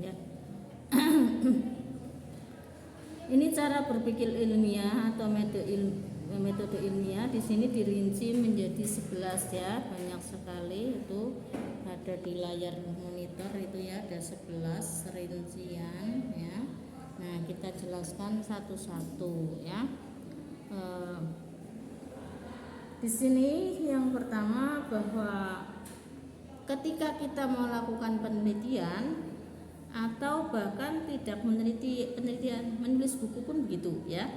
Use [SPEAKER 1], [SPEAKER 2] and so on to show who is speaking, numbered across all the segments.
[SPEAKER 1] ya. Ini cara berpikir ilmiah atau metode ilmiah. Di sini dirinci menjadi 11 ya, banyak sekali. Itu ada di layar monitor itu ya, ada 11 rincian ya. Nah, kita jelaskan satu-satu ya. Di sini yang pertama bahwa ketika kita melakukan penelitian atau bahkan tidak penelitian, menulis buku pun begitu ya,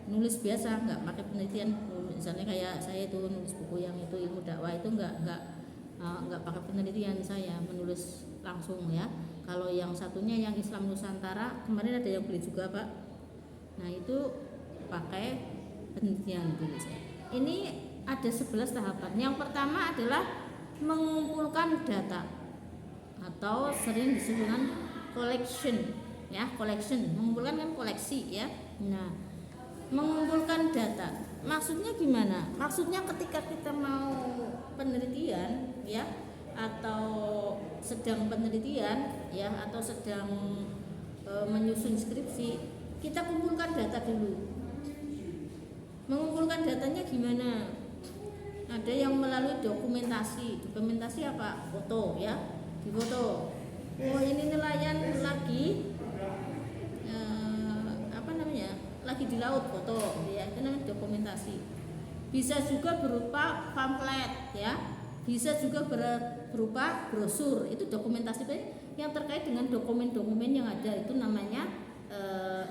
[SPEAKER 1] nulis biasa nggak pakai penelitian. Misalnya kayak saya itu nulis buku yang itu ilmu dakwah itu nggak pakai penelitian, saya menulis langsung ya. Kalau yang satunya yang Islam Nusantara kemarin ada yang beli juga Pak, nah itu pakai penelitian dulu saya. Ini ada 11 tahapan. Yang pertama adalah mengumpulkan data atau sering disebut dengan collection ya, mengumpulkan kan koleksi ya. Nah, mengumpulkan data maksudnya gimana? Maksudnya ketika kita mau penelitian ya, atau sedang penelitian ya, atau sedang menyusun skripsi, kita kumpulkan data dulu. Mengumpulkan datanya gimana? Ada yang melalui dokumentasi apa? Foto ya, difoto. Oh, ini nelayan lagi lagi di laut, foto ya, itu namanya dokumentasi. Bisa juga berupa pamflet ya, bisa juga berupa brosur, itu dokumentasi yang terkait dengan dokumen-dokumen yang ada. Itu namanya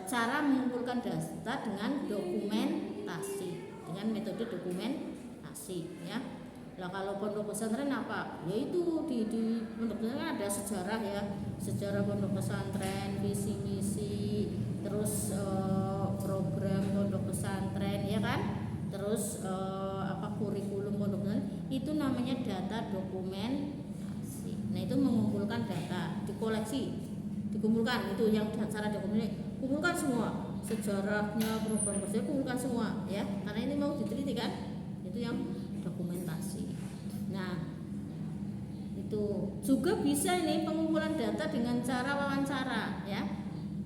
[SPEAKER 1] cara mengumpulkan data dengan dokumentasi, dengan metode dokumentasi ya. Nah, kalau pondok pesantren apa? Yaitu di pondok pesantren ada sejarah ya, sejarah pondok pesantren, visi misi, terus program pondok pesantren ya kan, terus kurikulum pondok pesantren, itu namanya data dokumentasi. Nah, itu mengumpulkan data, dikumpulkan, itu yang cara dokumentasi, kumpulkan semua, sejarahnya, program kerja, kumpulkan semua ya, karena ini mau diteliti kan, itu yang dokumentasi. Nah, itu juga bisa ini pengumpulan data dengan cara wawancara ya.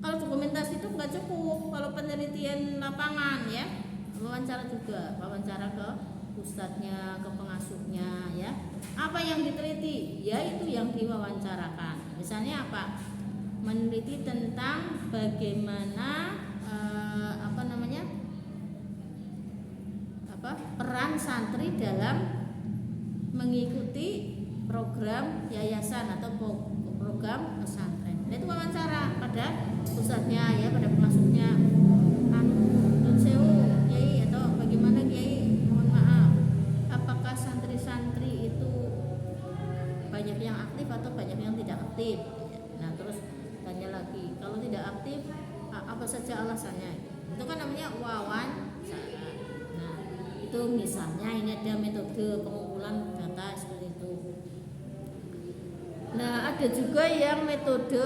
[SPEAKER 1] Kalau dokumentasi itu nggak cukup, kalau penelitian lapangan ya, wawancara juga, wawancara ke ustadznya, ke pengasuhnya ya. Apa yang diteliti? Ya itu yang diwawancarakan. Misalnya apa? Meneliti tentang bagaimana peran santri dalam mengikuti program yayasan atau program pesantren. Nah, itu wawancara pada pusatnya ya, pada pengasuhnya. Nun sewu Kiai, atau bagaimana Kiai, mohon maaf, apakah santri-santri itu banyak yang aktif atau banyak yang tidak aktif? Nah, terus tanya lagi, kalau tidak aktif apa saja alasannya? Itu kan namanya wawancara. Nah, itu misalnya ini ada metode pengumpulan data seperti itu. Nah, ada juga yang metode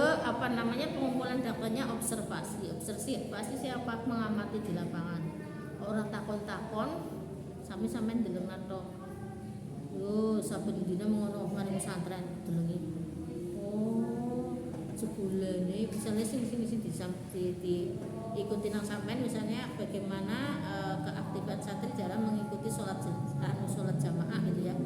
[SPEAKER 1] pengumpulan datanya observasi siapa? Mengamati di lapangan. Orang takon-takon sampai deleng nato. Yo, saben dina mengono mari pesantren delengi. Oh, sebulane misalnya sing diikuti nang sampean, misalnya bagaimana keaktifan santri dalam mengikuti sholat jamaah gitu ya.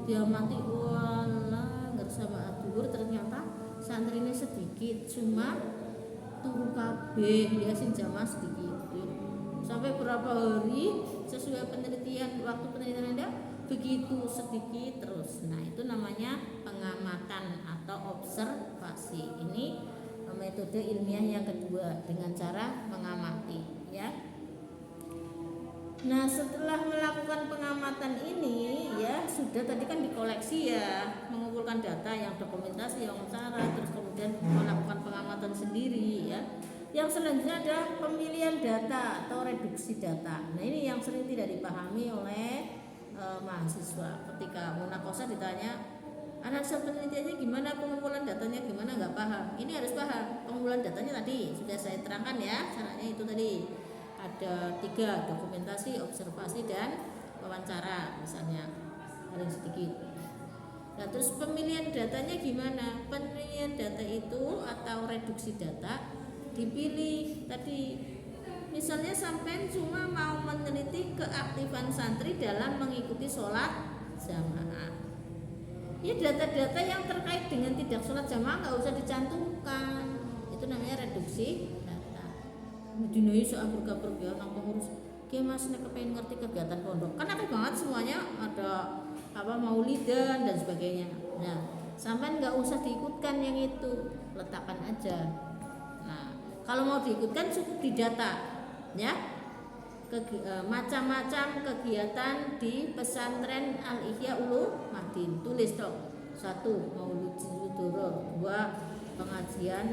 [SPEAKER 1] Dia mati wala nggak sama duhur, ternyata santrinya sedikit, cuma turu kabeh ya, sing jamaah sedikit. Sampai berapa hari sesuai penelitian, waktu penelitian Anda begitu sedikit terus. Nah, itu namanya pengamatan atau observasi. Ini metode ilmiah yang kedua, dengan cara mengamati ya. Nah, setelah melakukan pengamatan ini ya, sudah tadi kan dikoleksi ya, mengumpulkan data yang dokumentasi, yang wawancara, terus kemudian melakukan pengamatan sendiri ya. Yang selanjutnya ada pemilihan data atau reduksi data. Nah, ini yang sering tidak dipahami oleh mahasiswa. Ketika munakosah ditanya, analisa penelitiannya gimana, pengumpulan datanya gimana, nggak paham. Ini harus paham. Pengumpulan datanya tadi sudah saya terangkan ya, caranya itu tadi. Ada 3, dokumentasi, observasi, dan wawancara misalnya, paling sedikit. Nah, terus pemilihan datanya gimana? Pemilihan data itu atau reduksi data dipilih tadi. Misalnya sampai cuma mau meneliti keaktifan santri dalam mengikuti sholat jamaah. Ya data-data yang terkait dengan tidak sholat jamaah nggak usah dicantumkan. Itu namanya reduksi data. Dinoi soal bergabung ya nang pengurus. Oke mas, nek kepengen ngerti kegiatan pondok. Kan akeh banget semuanya ada maulidan dan sebagainya. Nah, sampai nggak usah diikutkan yang itu, letakkan aja. Nah, kalau mau diikutkan cukup di data, ya. Macam-macam kegiatan di pesantren Al Ihya Ulu Madin. Tulis dong. 1. Maulid Zudoro. 2. Pengajian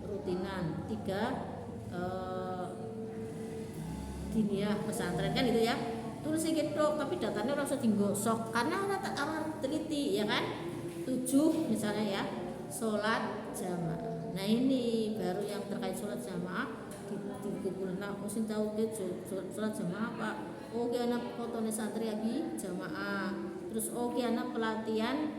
[SPEAKER 1] rutinan. 3. Diniyah pesantren kan itu ya. Tulis gitu, tapi datanya ora usah digosok karena orang teliti ya kan. 7 misalnya ya, sholat jamaah. Nah ini baru yang terkait sholat jamaah dikumpulkan. Mesti tahu ke sholat jamaah apa? Oke anak fotone santri lagi jamaah. Terus oke anak pelatihan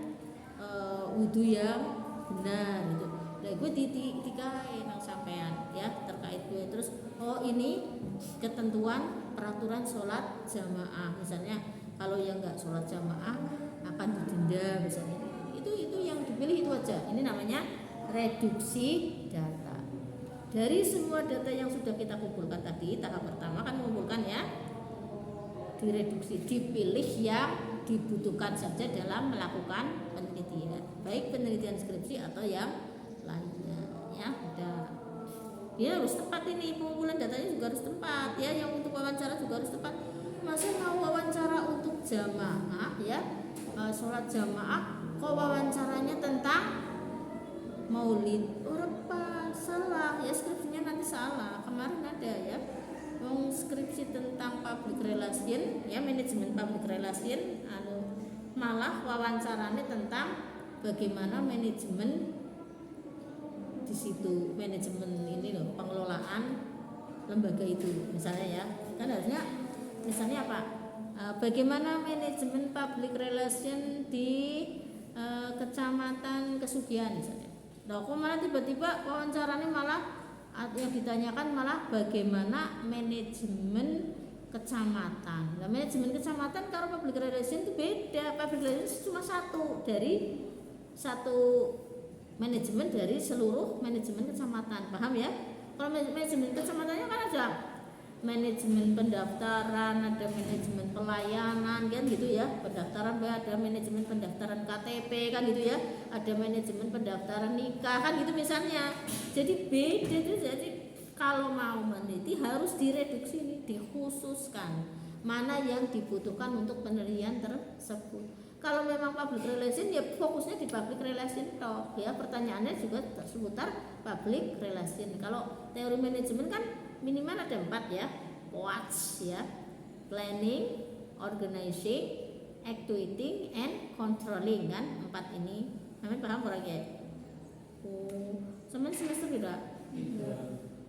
[SPEAKER 1] wudhu yang benar gitu. Nah gue dikain yang sampean ya terkait gue. Terus ini ketentuan peraturan sholat jamaah misalnya kalau yang nggak sholat jamaah akan didenda misalnya. Itu yang dipilih itu aja. Ini namanya reduksi data. Dari semua data yang sudah kita kumpulkan tadi, tahap pertama kan mengumpulkan ya, direduksi, dipilih yang dibutuhkan saja dalam melakukan penelitian, baik penelitian skripsi atau yang lainnya ya. Dia harus tepat, ini pengumpulan datanya juga harus tepat ya. Yang untuk wawancara juga harus tepat. Masa mau wawancara untuk jamaah ya, sholat jamaah, kok wawancaranya tentang maulid? Apa salah ya, skripsinya nanti salah. Kemarin ada ya, mau skripsi tentang public relation ya, manajemen public relation, malah wawancaranya tentang bagaimana manajemen di situ, manajemen ini loh, pengelolaan lembaga itu misalnya ya. Kan harusnya misalnya apa, bagaimana manajemen public relation di kecamatan Kesugihan misalnya. Nah kok malah tiba-tiba wawancaranya malah yang ditanyakan malah bagaimana manajemen kecamatan. Nah manajemen kecamatan kalau public relation itu beda. Public relation cuma satu manajemen dari seluruh manajemen kecamatan, paham ya? Kalau manajemen kecamatannya kan ada manajemen pendaftaran, ada manajemen pelayanan kan gitu ya, pendaftaran ada manajemen pendaftaran KTP kan gitu ya, ada manajemen pendaftaran nikah kan gitu misalnya. Jadi beda itu. Jadi kalau mau meneliti harus direduksi nih, dikhususkan mana yang dibutuhkan untuk penelitian tersebut. Kalau memang public relation ya fokusnya di public relation toh ya, pertanyaannya juga seputar public relation. Kalau teori manajemen kan minimal ada 4 ya, watch ya, planning, organizing, actuating, and controlling kan, 4 ini. Sampeyan paham ora ya? Sampeyan semester tidak?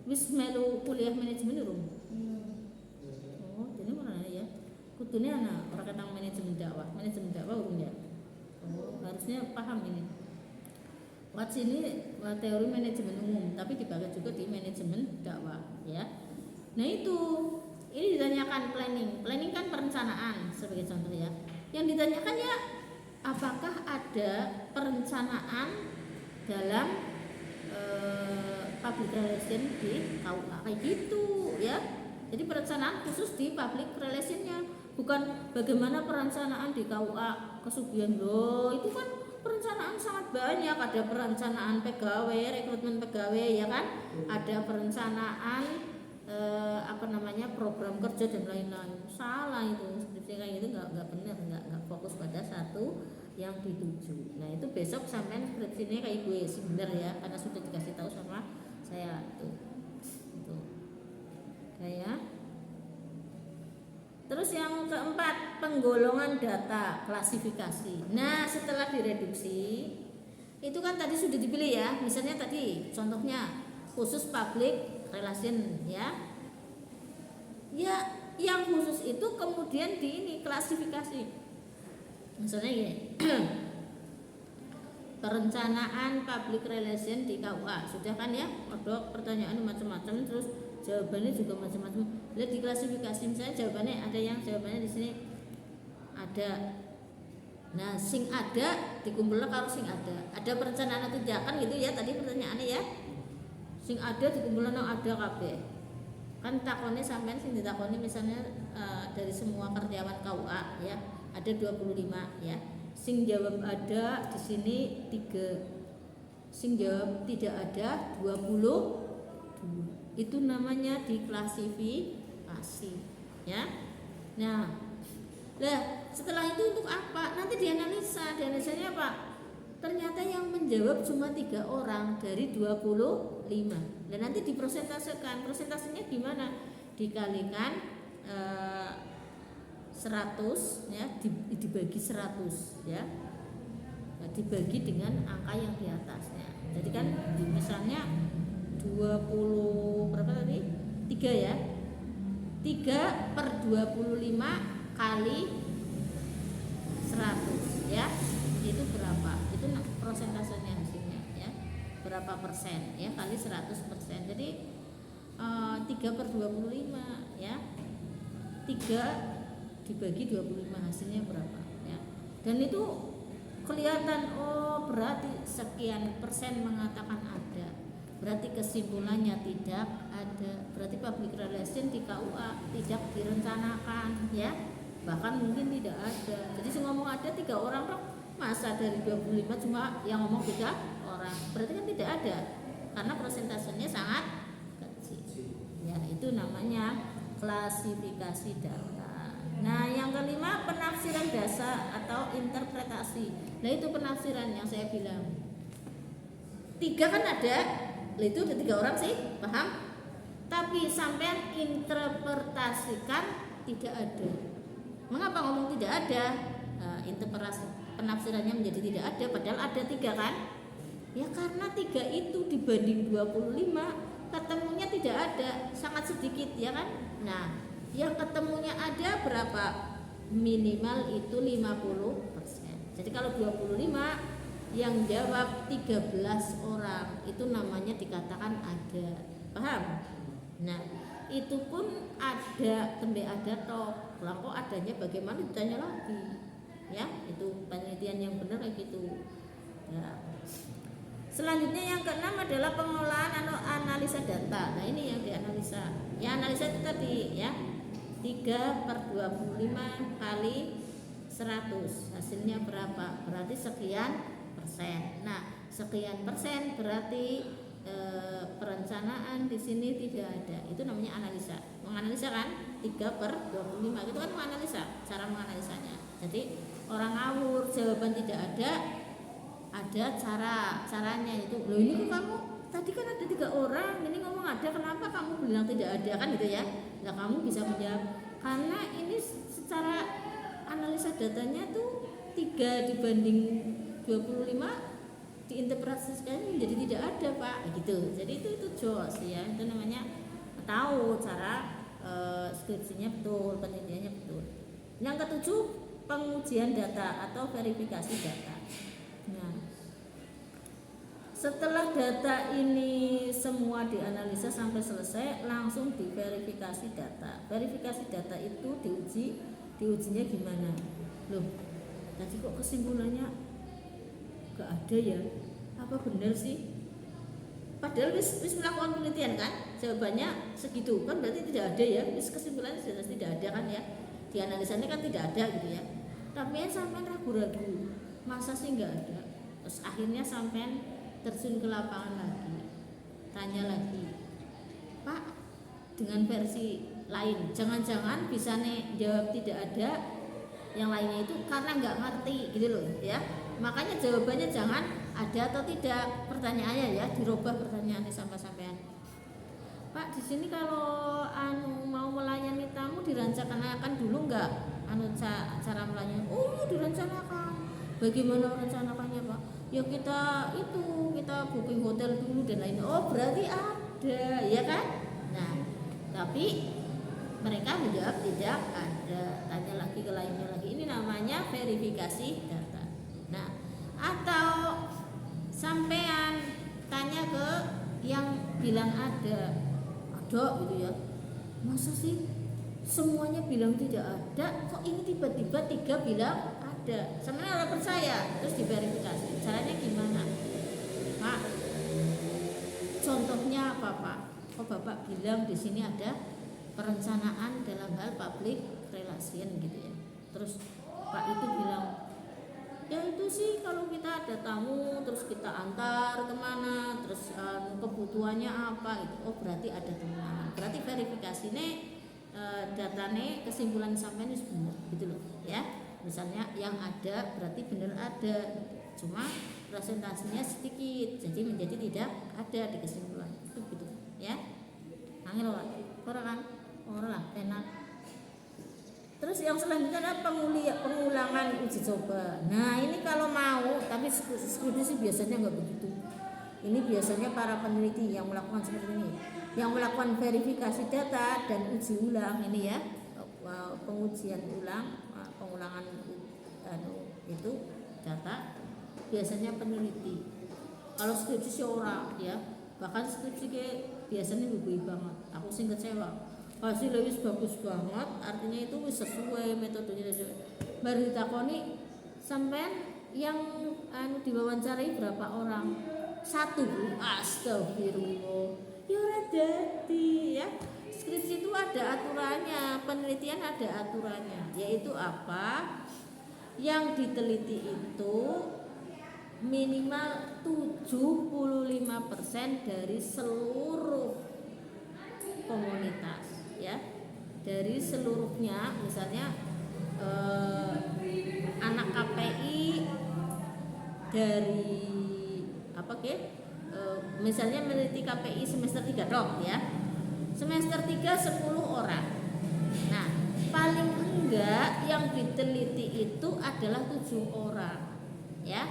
[SPEAKER 1] Wis melu kuliah manajemen urung? Jadi mana ya? Kudune ana ora ketang manajemen dakwah urung ya? Harusnya paham ini. Watch ini teori manajemen umum, tapi dibagi juga di manajemen dakwah ya. Nah itu, ini ditanyakan planning kan perencanaan sebagai contoh ya. Yang ditanyakan ya, apakah ada perencanaan dalam public relation di KUA kayak gitu ya. Jadi perencanaan khusus di public relationnya, bukan bagaimana perencanaan di KUA Kesugihan loh. Itu kan perencanaan sangat banyak, ada perencanaan pegawai, rekrutmen pegawai ya kan, ada perencanaan program kerja dan lain-lain. Salah itu, skripsi kayak gitu nggak benar, nggak fokus pada satu yang dituju. Nah itu besok sampean skripsinya kayak gue sih bener ya, karena sudah dikasih tahu sama saya tuh. Kayak terus yang keempat, penggolongan data, klasifikasi. Nah setelah direduksi itu kan tadi sudah dipilih ya, misalnya tadi contohnya khusus public relation ya yang khusus itu kemudian klasifikasi. Misalnya gini perencanaan public relation di KUA. Sudah kan ya? Ada pertanyaan macam-macam, terus jawabannya juga macam-macam. Lihat di klasifikasi, misalnya jawabannya ada yang jawabannya di sini ada. Nah, sing ada dikumpulkan kalau sing ada. Ada perencanaan atau tidak kan gitu ya tadi pertanyaannya ya. Sing ada dikumpulkan ada kabeh. Kan takonnya sampean sing ditakoni misalnya dari semua karyawan KUA ya, ada 25 ya. Sing jawab ada di sini 3. Sing jawab tidak ada 22. Itu namanya diklasifikasi ya. Nah, setelah itu untuk apa? Nanti dianalisa. Dianalisanya apa? Ternyata yang menjawab cuma 3 orang dari 25. Dan nanti dipresentasekan. Presentasinya gimana? Dikalikan 100 ya, dibagi 100 ya. Nah, dibagi dengan angka yang di atasnya. Jadi kan misalnya 20 berapa tadi? 3 ya. 3 per 25 kali 100 ya. Itu berapa? Itu persentasenya hasilnya ya. Berapa persen ya kali 100%. Jadi 3 per 25 ya. 3 dibagi 25 hasilnya berapa ya. Dan itu kelihatan oh berarti sekian persen mengatakan ada. Berarti kesimpulannya tidak ada. Berarti public relation di KUA tidak direncanakan ya. Bahkan mungkin tidak ada. Jadi ngomong ada 3 orang dong. Masa dari 25 cuma yang ngomong 3 orang. Berarti kan tidak ada. Karena persentasenya sangat kecil. Ya, itu namanya klasifikasi data. Nah, yang kelima penafsiran dasar atau interpretasi. Nah, itu penafsiran yang saya bilang. 3 kan ada, itu ada 3 orang sih, paham? Tapi sampean interpretasikan tidak ada. Mengapa ngomong tidak ada? Interpretasi penafsirannya menjadi tidak ada, padahal ada 3 kan? Ya karena 3 itu dibanding 25 ketemunya tidak ada, sangat sedikit ya kan? Nah, yang ketemunya ada berapa? Minimal itu 50%. Jadi kalau 25 yang jawab 13 orang itu namanya dikatakan ada. Paham? Nah, itu pun ada tembe ada toh. Kok adanya bagaimana ditanya lagi. Ya, itu penelitian yang benar kayak gitu. Ya. Selanjutnya yang keenam adalah pengolahan atau analisa data. Nah, ini yang dianalisa. Ya, analisa itu tadi ya. 3 per 25 kali 100 hasilnya berapa? Berarti sekian persen. Nah, sekian persen berarti perencanaan di sini tidak ada. Itu namanya analisa. Menganalisa kan 3 per 25 itu kan menganalisa, cara menganalisanya. Jadi orang ngawur jawaban tidak ada caranya itu. Loh ini kamu tadi kan ada 3 orang, ini ngomong ada, kenapa kamu bilang tidak ada kan gitu ya? Nah, kamu bisa menjawab karena ini secara analisa datanya tuh 3 dibanding 25 diinterpretasikan menjadi tidak ada Pak gitu. Jadi itu jos ya, itu namanya tahu cara skripsinya betul, penelitiannya betul. Yang ketujuh pengujian data atau verifikasi data. Nah, setelah data ini semua dianalisa sampai selesai, langsung diverifikasi data. Verifikasi data itu diujinya gimana? Loh, tadi kok kesimpulannya gak ada ya? Apa benar sih? Padahal wis melakukan penelitian kan? Jawabannya segitu kan berarti tidak ada ya? Wis kesimpulannya jelas tidak ada kan ya? Dianalisanya kan tidak ada gitu ya. Tapi sampai ragu-ragu, masa sih nggak ada? Terus akhirnya sampai terjun ke lapangan lagi, tanya lagi, Pak, dengan versi lain, jangan-jangan bisa nih jawab tidak ada, yang lainnya itu karena nggak ngerti gitu loh ya. Makanya jawabannya jangan ada atau tidak, pertanyaannya ya dirubah pertanyaannya sampai-sampean. Pak, di sini kalau mau melayani tamu direncanakan dulu nggak? Cara melayani? Oh, direncanakan. Bagaimana merencanakannya Pak? Ya kita booking hotel dulu dan lain. Oh, berarti ada, ya kan? Nah, tapi mereka menjawab tidak ada. Tanya lagi ke lainnya lagi. Ini namanya verifikasi data. Nah, atau sampean tanya ke yang bilang ada gitu ya, masa sih semuanya bilang tidak ada, kok ini tiba-tiba 3 bilang ada, sebenarnya orang percaya, terus diverifikasi. Caranya gimana Pak? Contohnya apa Pak? Oh Bapak bilang di sini ada perencanaan dalam hal public relation gitu ya. Terus Pak itu bilang, ya itu sih kalau kita ada tamu terus kita antar kemana, terus kebutuhannya apa gitu. Oh berarti ada temuan. Berarti verifikasi nih datanya kesimpulan sampai ini semua gitu loh ya. Misalnya yang ada berarti benar ada, cuma presentasinya sedikit jadi menjadi tidak ada di kesimpulan itu gitu ya. Angel orang enak. Terus yang selanjutnya adalah pengulangan uji coba. Nah ini kalau mau, tapi skripsi biasanya nggak begitu. Ini biasanya para peneliti yang melakukan seperti ini, yang melakukan verifikasi data dan uji ulang ini ya, pengujian ulang, pengulangan itu data biasanya peneliti. Kalau skripsi orang ya, bahkan skripsi kayak biasanya lebih banget. Aku sih kecewa. Hasilnya wis bagus banget, artinya itu wis sesuai metodenya. Baru ditakoni sampean yang diwawancarai berapa orang? 1 Bu. Astagfirullah. Ya ora dadi ya. Skripsi itu ada aturannya, penelitian ada aturannya, yaitu apa? Yang diteliti itu minimal 75% dari seluruh komunitas ya, dari seluruhnya. Misalnya anak KPI dari apa misalnya meneliti KPI semester 3 dong ya, semester 3 10 orang. Nah paling enggak yang diteliti itu adalah 7 orang ya.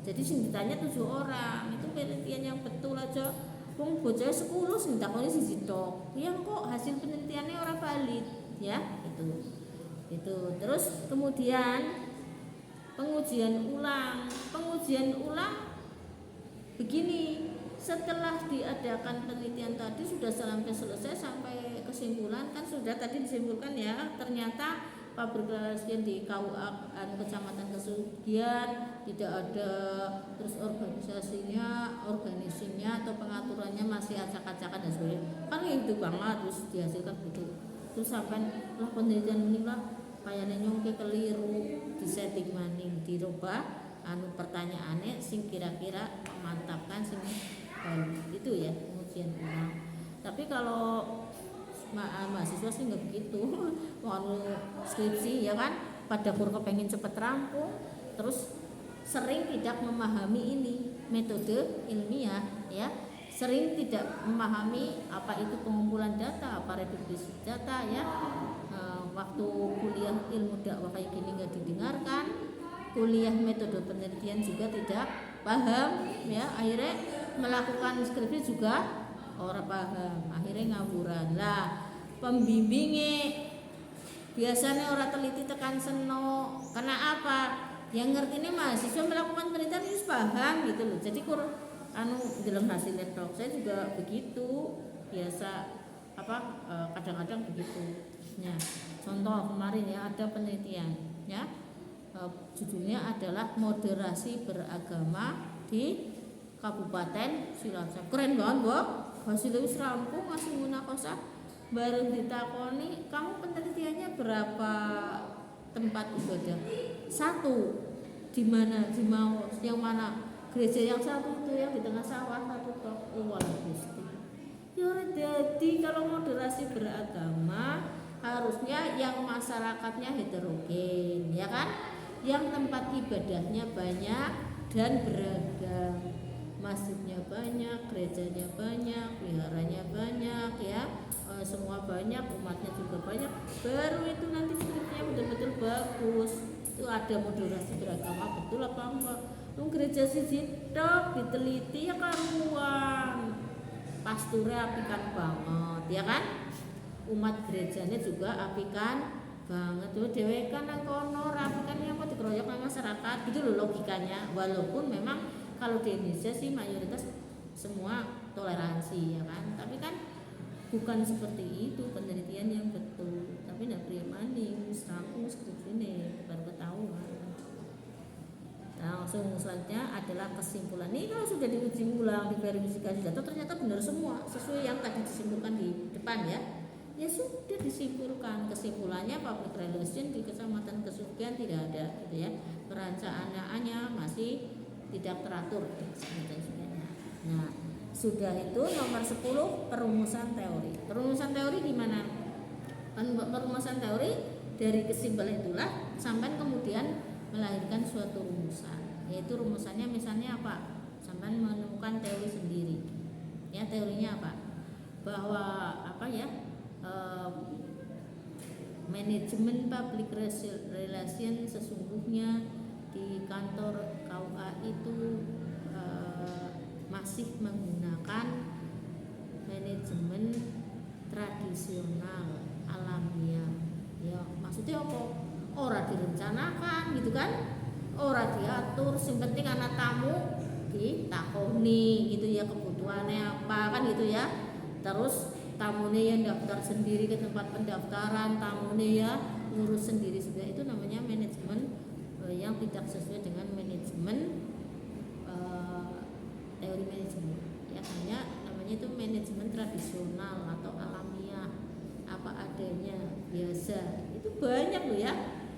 [SPEAKER 1] Jadi sing ditanya 7 orang, itu penelitian yang betul aja. Wong bocah 10 sing takoni siji tok. Yang kok hasil penelitiannya ora valid ya, itu. Terus kemudian pengujian ulang begini, setelah diadakan penelitian tadi sudah sampai selesai sampai kesimpulan, kan sudah tadi disimpulkan ya, ternyata public relation di KUA Kecamatan Kesugian tidak ada, terus organisasinya atau pengaturannya masih acak-acakan dan sebagainya, kan itu banget. Terus dihasilkan gitu, terus sampai lah penelitian ini lah kayaknya nyongke keliru, disetting maning, dirubah pertanyaannya sing kira-kira memantapkan sing itu ya, pengujian ulang. Tapi kalau mahasiswa sih nggak begitu. Mau skripsi ya kan, pada kur kepengen cepet rampung, terus sering tidak memahami ini metode ilmiah ya, sering tidak memahami apa itu pengumpulan data, apa reduksi data ya. Waktu kuliah ilmu dakwah kayak gini nggak didengarkan, kuliah metode penelitian juga tidak paham ya, akhirnya melakukan skripsi juga orang paham, akhirnya ngaburan lah. Pembimbingnya biasanya orang teliti tekan seno, karena apa? Yang ngerti ini mahasiswa melakukan penelitian itu paham gitu loh. Jadi dalam hasilnya dok, saya juga begitu biasa kadang-kadang begitu. Ya, contoh kemarin ya ada penelitian ya, judulnya adalah moderasi beragama di Kabupaten Cilacap. Keren banget Bu. Hasilnya wis rampung, masih munakosah, baru ditakoni, kamu penelitiannya berapa tempat ibadah? 1. Di mana? Di mau yang mana? Gereja yang 1 itu yang di tengah sawah 1 tok. Walah Gusti. Ya jadi kalau moderasi beragama harusnya yang masyarakatnya heterogen ya kan? Yang tempat ibadahnya banyak dan beragam. Masjidnya banyak, gerejanya banyak, wiharanya banyak ya, semua banyak, umatnya juga banyak, baru itu nanti skripnya betul-betul bagus. Itu ada moderasi beragama betul apa enggak? Gereja siji tok diteliti ya karuan, pasturnya apikan banget ya kan, umat gerejanya juga apikan banget tuh, dewekan nang kono rapikan yang mau dikeroyok nang masyarakat gitu loh logikanya. Walaupun memang Kalau di Indonesia sih mayoritas semua toleransi ya kan, tapi kan bukan seperti itu penelitian yang betul. Tapi nak pria maning seraku seperti ini baru ketahuan. Nah, langsung selanjutnya adalah kesimpulan. Ini kalau sudah diuji ulang, diverifikasi data ternyata benar semua sesuai yang tadi disimpulkan di depan ya. Ya sudah disimpulkan. Kesimpulannya public relation di kecamatan kesekian tidak ada gitu ya. Perencanaannya masih tidak teratur dan sebagainya. Nah, sudah itu nomor 10 perumusan teori. Perumusan teori gimana? Perumusan teori dari kesimpulan itulah sampai kemudian melahirkan suatu rumusan, yaitu rumusannya misalnya apa? Sampai menemukan teori sendiri. Ya, teorinya apa? Bahwa apa ya? Manajemen public relation sesungguhnya di kantor KUA itu masih menggunakan manajemen tradisional alamiah. Ya, maksudnya apa? Ora direncanakan gitu kan, ora diatur, yang penting anak tamu ditakoni gitu ya kebutuhannya apa kan gitu ya. Terus tamunya yang daftar sendiri ke tempat pendaftaran, tamunya ya ngurus sendiri juga, itu namanya manajemen yang tidak sesuai dengan manajemen teori manajemen ya, hanya namanya itu manajemen tradisional atau alamiah, apa adanya, biasa. Itu banyak loh ya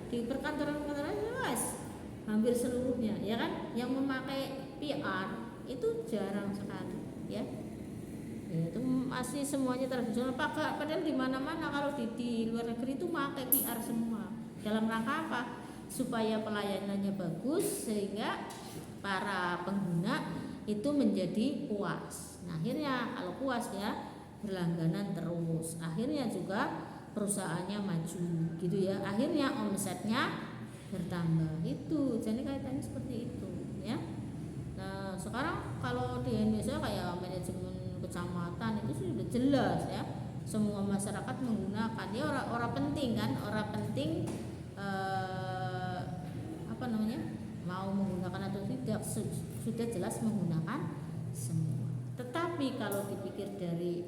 [SPEAKER 1] di perkantoran-perkantoran jelas hampir seluruhnya ya kan, yang memakai PR itu jarang sekali ya. Itu masih semuanya tradisional. Padahal di mana-mana kalau di luar negeri itu pakai PR semua. Dalam rangka apa? Supaya pelayanannya bagus sehingga para pengguna itu menjadi puas. Nah, akhirnya kalau puas ya berlangganan terus. Akhirnya juga perusahaannya maju gitu ya, akhirnya omsetnya bertambah. Itu jadi kaitannya seperti itu ya. Nah, sekarang kalau di Indonesia kayak manajemen kecamatan itu sudah jelas ya, semua masyarakat menggunakan ya, orang penting kan, orang penting apa namanya, mau menggunakan atau tidak sudah jelas menggunakan semua. Tetapi kalau dipikir dari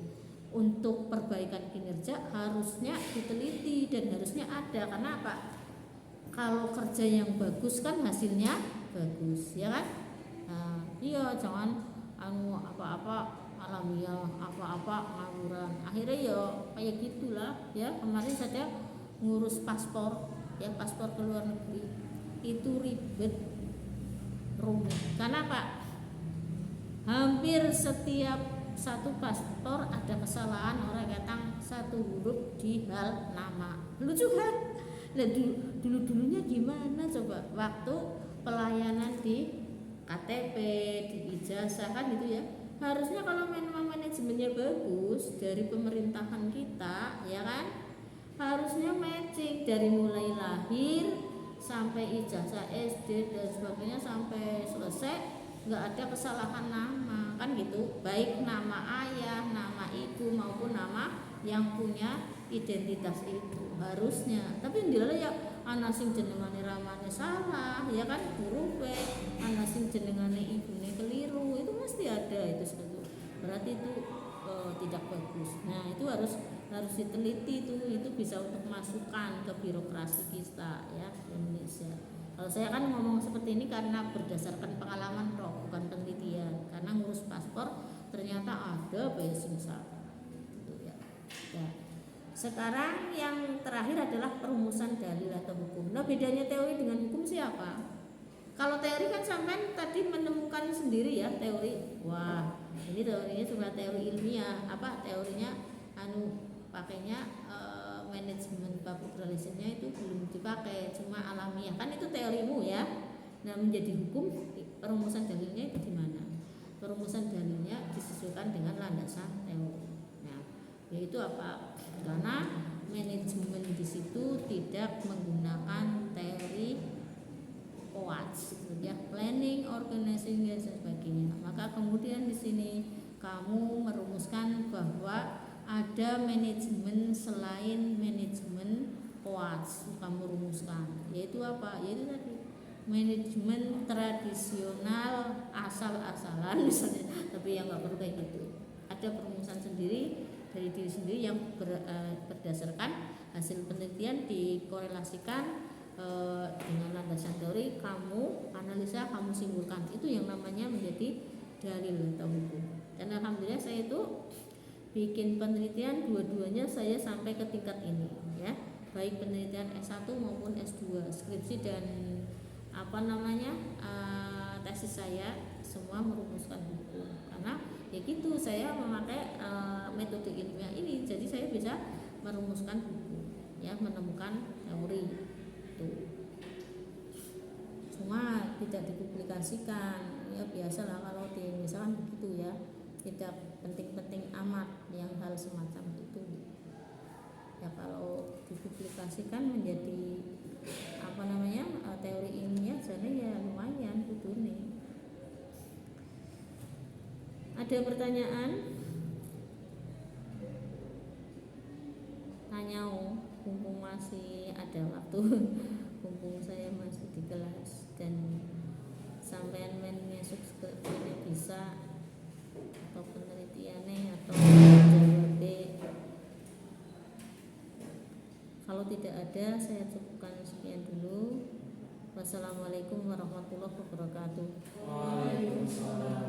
[SPEAKER 1] untuk perbaikan kinerja harusnya diteliti dan harusnya ada, karena apa? Kalau kerja yang bagus kan hasilnya bagus ya kan. Nah, iya jangan apa-apa alamiah, apa-apa ngawuran, akhirnya ya kayak gitulah ya. Kemarin saya ngurus paspor ya, paspor ke luar negeri itu ribet, rumit. Karena apa? Hampir setiap satu paspor ada kesalahan, orang datang satu huruf di hal nama. Lucu kan? Nah, dulunya gimana coba waktu pelayanan di KTP, di ijazah kan gitu ya. Harusnya kalau memang manajemennya bagus dari pemerintahan kita ya kan, harusnya matching dari mulai lahir sampai ijazah SD dan sebagainya sampai selesai, nggak ada kesalahan nama kan gitu, baik nama ayah, nama ibu maupun nama yang punya identitas itu harusnya. Tapi ndilale ya ana sing jenengane ramane salah ya kan, huruf ana sing jenengane ibune keliru, itu mesti ada itu satu. Berarti itu tidak bagus. Nah, itu harus diteliti itu bisa untuk masukan ke birokrasi kita ya Indonesia. Kalau saya kan ngomong seperti ini karena berdasarkan pengalaman bukan penelitian. Karena ngurus paspor ternyata ada basic salah gitu ya. Ya. Sekarang yang terakhir adalah perumusan dalil atau hukum. Nah, bedanya teori dengan hukum siapa? Kalau teori kan sampai tadi menemukan sendiri ya teori. Wah, ini teorinya cuma teori ilmiah. Apa teorinya? Pakainya manajemen public relation-nya itu belum dipakai, cuma alamiah. Kan itu teorimu ya. Nah, menjadi hukum perumusan dalilnya itu gimana? Perumusan dalilnya disesuaikan dengan landasan teori. Nah, yaitu apa? Karena manajemen di situ tidak menggunakan teori POAS ya, planning, organizing dan sebagainya. Maka kemudian di sini kamu merumuskan bahwa ada manajemen selain manajemen POAS, kamu rumuskan, yaitu apa? Yaitu tadi manajemen tradisional asal-asalan misalnya, tapi yang nggak perlu kayak gitu. Ada perumusan sendiri dari diri sendiri yang berdasarkan hasil penelitian dikorelasikan dengan landasan teori, kamu analisa, kamu simpulkan. Itu yang namanya menjadi dalil atau hukum. Dan alhamdulillah saya itu bikin penelitian dua-duanya saya sampai ke tingkat ini ya, baik penelitian S1 maupun S2, skripsi dan tesis saya semua merumuskan hukum. Karena ya gitu, saya memakai metode ilmiah ini, jadi saya bisa merumuskan hukum ya, menemukan teori itu. Cuma tidak dipublikasikan ya, biasalah kalau di misalkan begitu ya, tidak penting-penting amat yang hal semacam itu ya. Kalau dipublikasikan menjadi teori ilmiah, jadi ya lumayan gitu nih. Ada pertanyaan? Tanya, mumpung masih ada waktu, mumpung saya masih di kelas dan sampean masuk ke ini bisa, atau penelitiannya atau jawabnya. Kalau tidak ada, saya cukupkan sekian dulu. Wassalamualaikum warahmatullahi wabarakatuh. Waalaikumsalam.